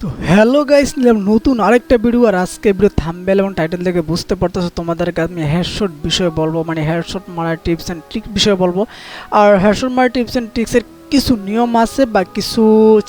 তো hello guys, নিলাম নতুন আরেকটা ভিডিও। আর আজকে ভিডিও থাম্বনেল এবং টাইটেল থেকে বুঝতে পারতেছো তোমাদেরকে আমি হেডশট বিষয়ে বলবো, মানে হেডশট মারার টিপস অ্যান্ড ট্রিক বিষয়ে বলবো। আর হেডশট মারার টিপস অ্যান্ড ট্রিক্সের কিছু নিয়ম আছে বা কিছু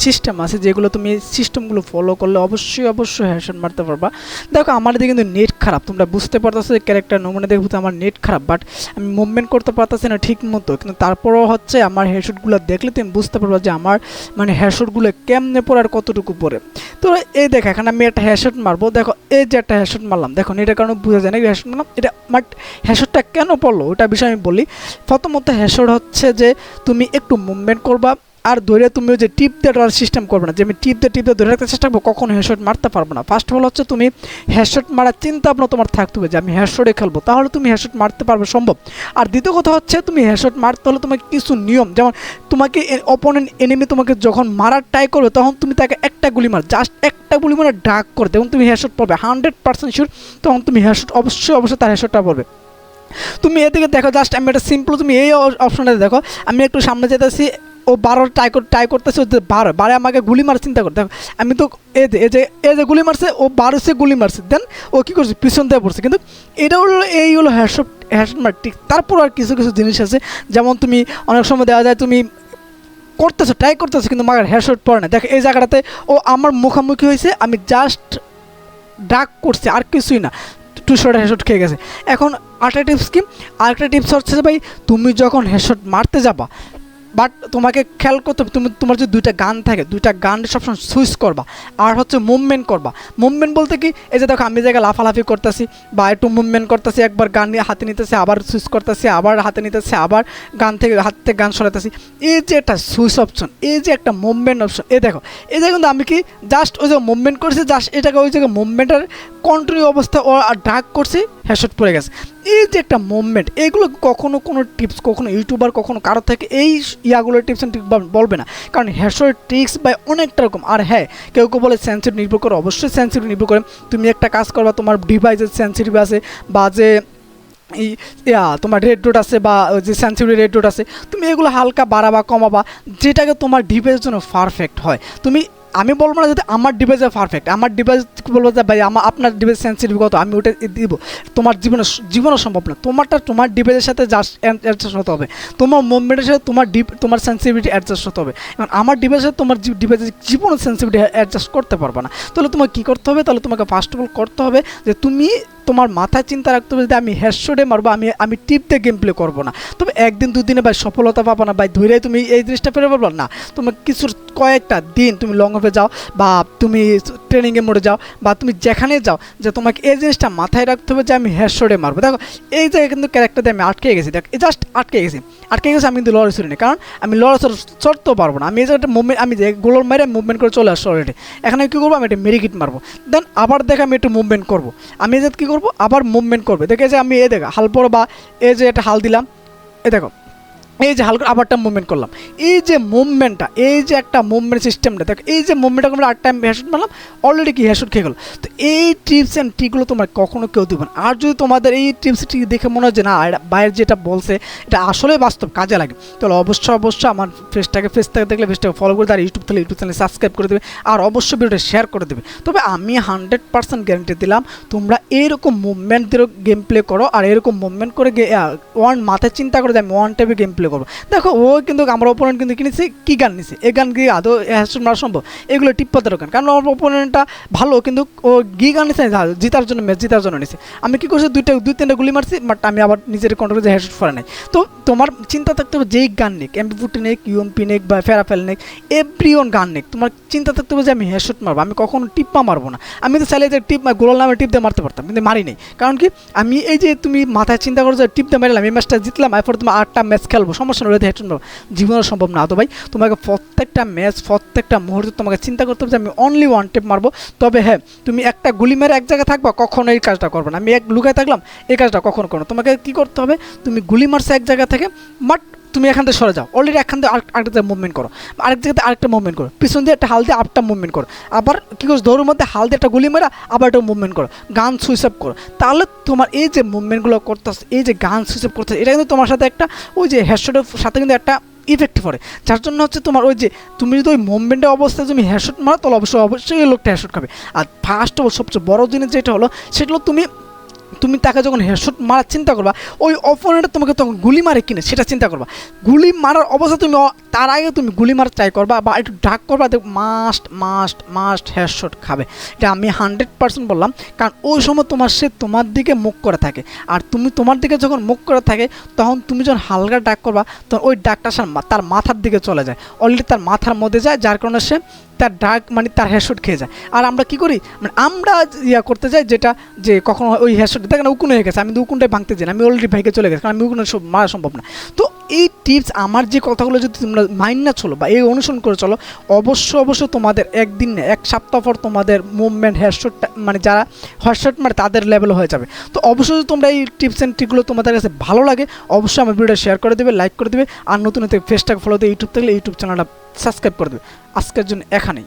সিস্টেম আছে, যেগুলো তুমি সিস্টেমগুলো ফলো করলে অবশ্যই হেডশট মারতে পারবা। দেখো আমার দিকে কিন্তু নেট খারাপ, তোমরা বুঝতে পারতেছো ক্যারেক্টার নমুনা দেখতে আমার নেট খারাপ, বাট আমি মুভমেন্ট করতে পারতেছি না ঠিক মতো। কিন্তু তারপরও হচ্ছে আমার হেডশটগুলো দেখলে তুমি বুঝতে পারবা যে আমার মানে হেডশটগুলো কেমনে পড়ে আর কতটুকু পড়ে। তো এই দেখো এখানে আমি একটা হেডশট মারবো, দেখো এই যে একটা হেডশট মারলাম, দেখো এটার কারণে বোঝা যায় না হেডশট মারলাম। এটা বাট হেডশটটা কেন পড়লো ওটা বিষয়ে আমি বলি। প্রথমত হেডশট হচ্ছে যে তুমি একটু মুভমেন্ট করবা আর ধরে তুমি ওই যে টিপ দিয়ে ধরার সিস্টেম করবে না, যে আমি টিপ দিয়ে ধরে রাখতে চেষ্টা করবো, কখনো হেডশট মারতে পারবো না। ফার্স্ট অফ অল হচ্ছে তুমি হেডশট মারার চিন্তা ভাবনা তোমার থাকতে হবে যে আমি হেডশটে খেলবো, তাহলে তুমি হেডশট মারতে পারবে সম্ভব। আর দ্বিতীয় কথা হচ্ছে তুমি হেডশট মারতে হলে তোমাকে কিছু নিয়ম, যেমন তোমাকে অপোনেন্ট এনিমি তোমাকে যখন মারার ট্রাই করবে তখন তুমি তাকে একটা গুলি মার, জাস্ট একটা গুলি মারে ডাক করে এবং তুমি হেডশট পাবে 100% শিওর। তখন তুমি হেডশট অবশ্যই তার হেডশটটা পড়বে। তুমি এদিকে দেখো, জাস্ট আমি একটা সিম্পল, তুমি এই অপশনটা দেখো, আমি একটু সামনে যেতেছি, ও 12 ট্রাই করতেছে, ও 12 আমাকে গুলি মার চিন্তা করে দেখো। আমি তো এই যে গুলি মারছে, ও 12 গুলি মারছে, দেন ও কী করছে পিছন দিয়ে পড়ছে। কিন্তু এটা হলো এই হলো হেডশট মার ঠিক। তারপর আর কিছু জিনিস আছে, যেমন তুমি অনেক সময় দেওয়া যায় তুমি করতেছো ট্রাই করতেছো কিন্তু মাগার হেডশট পড়ে না। দেখো এই জায়গাটাতে ও আমার মুখোমুখি হয়েছে, আমি জাস্ট ডাক করছি আর কিছুই না, টু শট হেডশট খেয়ে গেছে। এখন আরেকটা টিপস কি, আরেকটা টিপস হচ্ছে যে ভাই তুমি যখন হেডশট মারতে যাবা, বাট তোমাকে খেয়াল করতে হবে তোমার যে দুইটা গান থাকে, দুইটা গান সবসময় সুইচ করবা আর হচ্ছে মুভমেন্ট করবা। মুভমেন্ট বলতে কি, এই যে দেখো আমি জায়গায় লাফালাফি করতেছি বা একটু মুভমেন্ট করতেছি, একবার গান নিয়ে হাতে নিতেছি, আবার সুইচ করতেছি, আবার হাতে নিতেছি, আবার হাত থেকে গান সরাতেছি। এই যে একটা সুইচ অপশন, এই যে একটা মুভমেন্ট অপশন, এই দেখো এই যে কিন্তু আমি কি জাস্ট ওই যে মুভমেন্ট করছি, জাস্ট এটাকে ওই জায়গায় মুভমেন্টের কন্টিনিউ অবস্থা ও ডাক করছি, হেডশট পড়ে গেছে। এই যে একটা মুভমেন্ট, এগুলো কখনো কোনো টিপস, কখনো ইউটিউবার কখনো কারো থেকে এই ইয়াগুলোর টিপস অ্যান্ড ট্রিক বলবে না, কারণ হেডশট ট্রিক্স বা অনেকটা রকম। আর হ্যাঁ, কেউ বলে সেন্সিটিভ নির্ভর করে, অবশ্যই সেন্সিটিভ নির্ভর করে। তুমি একটা কাজ করবা, তোমার ডিভাইসের সেন্সিটিভ আছে বা যে তোমার রেড ডট আছে বা যে সেন্সিটিভ রেড ডট আছে, তুমি এগুলো হালকা বাড়াবা কমাবা, যেটাকে তোমার ডিভাইসের জন্য পারফেক্ট হয়। তুমি আমি বলবো না যদি আমার ডিভাইসে পারফেক্ট, আমার ডিভাইস বলবো যে ভাই আপনার ডিভাইস সেন্সিটিভ কত আমি ওটা দিব, তোমার জীবনে সম্ভব না। তোমার ডিভাইসের সাথে জাস্ট অ্যাডজাস্ট হতে হবে, তোমার মুভমেন্টের সাথে তোমার সেন্সিটিভিটি অ্যাডজাস্ট হতে হবে। এবং আমার ডিভাইসে তোমার ডিভাইসের জীবনে সেন্সিটিভিটি অ্যাডজাস্ট করতে পারবে না। তাহলে তোমাকে কী করতে হবে, তাহলে তোমাকে ফার্স্ট অফ অল করতে হবে যে তুমি তোমার মাথায় চিন্তা রাখতে হবে যে আমি হেডশটে মারবো, আমি টিপ দিয়ে গেম প্লে করবো না। তবে একদিন দুদিনে ভাই সফলতা পাবো না ভাই, ধরে তুমি এই জিনিসটা পেরে পারবো না। তোমার কিছু কয়েকটা দিন তুমি লং অফে যাও বা তুমি ট্রেনিংয়ে মোড়ে যাও বা তুমি যেখানে যাও, যে তোমাকে এই জিনিসটা মাথায় রাখতে হবে যে আমি হেডশটে মারবো। দেখো এই জায়গায় কিন্তু ক্যারেক্টার দিয়ে আমি আটকে গেছি, দেখ জাস্ট আটকে গেছি আমি কিন্তু লড়াই চড়ি না, কারণ আমি লড়াই চড়তেও পারবো না। আমি এই জায়গাটা মুভমেন্ট, আমি যে গোলার মেরে মুভমেন্ট করে চলে আসছি অলরেডি। এখানে কী করবো, আমি একটা মেরিকিট মারবো, দেন আবার দেখে আমি একটু মুভমেন্ট করবো, আমি যে কী করবো আবার মুভমেন্ট করবে। দেখে যে আমি এই দেখো হাল পড়ো বা এই যে একটা হাল দিলাম, এই দেখো এই যে হালকা আবারটা মুভমেন্ট করলাম, এই যে মুভমেন্টটা, এই যে একটা মুভমেন্ট সিস্টেমটা দেখো, এই যে মুভমেন্টটা করলে 8 টাইম হেডশট মারলাম, অলরেডি কি হেডশট খেয়ে গেল। তো এই টিপস অ্যান্ড ট্রিকগুলো তোমার কখনো কেউ দেবে না। আর যদি তোমাদের এই টিপস ট্রিক দেখে মনে হয় যে না বাইরের যেটা বলছে এটা আসলে বাস্তব কাজে লাগে, তাহলে অবশ্যই আমার ফেস থেকে দেখলে ফেসটাকে ফলো করে দেবে, আর ইউটিউব চ্যানেল সাবস্ক্রাইব করে দেবে, আর অবশ্যই ভিডিওটা শেয়ার করে দেবে। তবে আমি 100% গ্যারান্টি দিলাম তোমরা এইরকম মুভমেন্ট দিয়ে গেম প্লে করো, আর এরকম মুভমেন্ট করে মাথায় চিন্তা করে যে আমি ওয়ান টাইপে গেম প্লে করবো। দেখো ও কিন্তু আমার অপোনেন্ট কিন্তু কিনেছে কী গান নিছে, এই গান গিয়ে আদৌ হেডশট মারা সম্ভব, এগুলো টিপ্পাতের গান, কারণ আমার অপোনেন্টটা ভালো কিন্তু ও গান নিছে জিতার জন্য, ম্যাচ জিতার জন্য নিছে। আমি কী করছি দুই তিনটা গুলি মারছি, বাট আমি আবার নিজের কন্ট্রোল যে হেডশট ফরে নাই। তো তোমার চিন্তা থাকতে হবে যেই গান নেক, MP40 নেক, UMP নেক বা ফেরাফেল নেক, এভরিওয়ান গান নেক, তোমার চিন্তা থাকতে হবে যে আমি হেডশট মারবো, আমি কখনো টিপ্পা মারবো না। আমি তো চাইলে যে গোলাল নামে টিপ দিয়ে মারতে পারতাম, কিন্তু মারি নেই, কারণ কি আমি এই যে তুমি মাথায় চিন্তা করো যে টিপ দিয়ে মারলাম, এই ম্যাচটা জিতলাম, এরপর তুমি 8টা ম্যাচ খেলবো, সমস্যা নেই, হেডশট মারবো, জীবনে সম্ভব না। তো ভাই তোমাকে প্রত্যেকটা ম্যাচ প্রত্যেকটা মুহূর্তে তোমাকে চিন্তা করতে হবে যে আমি অনলি ওয়ান টেপ মারবো। তবে হ্যাঁ, তুমি একটা গুলি মেরে এক জায়গায় থাকবা, কখনো এই কাজটা করবে না। আমি এক লুকায় থাকলাম, এই কাজটা কখনো করো। তোমাকে কী করতে হবে, তুমি গুলি মারছো এক জায়গা থেকে, বাট তুমি এখান থেকে সরে যাও, অলরেডি এখান থেকে আরেকটা জায়গায় মুভমেন্ট করো, আরেক জায়গাতে আরেকটা মুভমেন্ট করো, পিছন দিয়ে একটা হাল দিয়ে আপটা মুভমেন্ট করো, আবার কী করছো দৌড়ের মধ্যে হাল দিয়ে একটা গুলি মেরা আবার একটা মুভমেন্ট করো, গান সুইচ আপ করো। তাহলে তোমার এই যে মুভমেন্টগুলো করতেছে, এই যে গান সুইচ আপ করতেছে, এটা কিন্তু তোমার সাথে একটা ওই যে হেডশটের সাথে কিন্তু একটা ইফেক্ট পড়ে, যার জন্য হচ্ছে তোমার ওই যে তুমি যদি ওই মুভমেন্টের অবস্থায় তুমি হেডশট মারো তাহলে অবশ্যই ওই লোকটা হেডশট খাবে। আর ফার্স্ট অফ অল সবচেয়ে বড় জিনিস যেটা হলো সেটা হলো তুমি তাকে যখন হেডশট মারার চিন্তা করবা, ওই অপোনেন্ট তোমাকে তখন গুলি মারে কিনে সেটা চিন্তা করবা। গুলি মারার অবস্থা তুমি তার আগে তুমি গুলি মারার ট্রাই করবা বা একটু ডাক করবা, দেখ মাস্ট হেডশট খাবে। এটা আমি 100% বললাম, কারণ ওই সময় সে তোমার দিকে মুখ করে থাকে, আর তুমি তোমার দিকে যখন মুখ করে থাকে তখন তুমি যখন হালকা ডাক করবা তখন ওই ডাকটা তার মাথার দিকে চলে যায়, অলরেডি তার মাথার মধ্যে যায়, যার কারণে সে তার ডাক মানে তার হেডশট খেয়ে যায়। আর আমরা কি করি, মানে আমরা করতে যাই যেটা যে কখনো ওই হেডশট দেখেন উকুন হয়ে গেছে, আমি তো উকুনটাই ভাঙতে যাই, আমি অলরেডি ভাইকে চলে গেছি, কারণ আমি উকুন মারা সম্ভব না। তো এই টিপস আমার যে কথাগুলো যদি তোমরা মাইন্ড না চলো বা এই অনুসরণ করে চলো, অবশ্যই তোমাদের একদিন না এক সপ্তাহ পর তোমাদের মুভমেন্ট হেডশট মানে যারা হেডশট মানে তাদের লেভেল হয়ে যাবে। তো অবশ্যই তোমরা এই টিপস অ্যান্ড ট্রিকগুলো তোমাদের কাছে ভালো লাগে অবশ্যই আমার ভিডিওটা শেয়ার করে দেবে, লাইক করে দেবে, আর নতুন ফেসটাকে ফলো দিয়ে ইউটিউব থাকলে ইউটিউব চ্যানেলটা সাবস্ক্রাইব করে দেবে। আজকের জন্য এখানেই।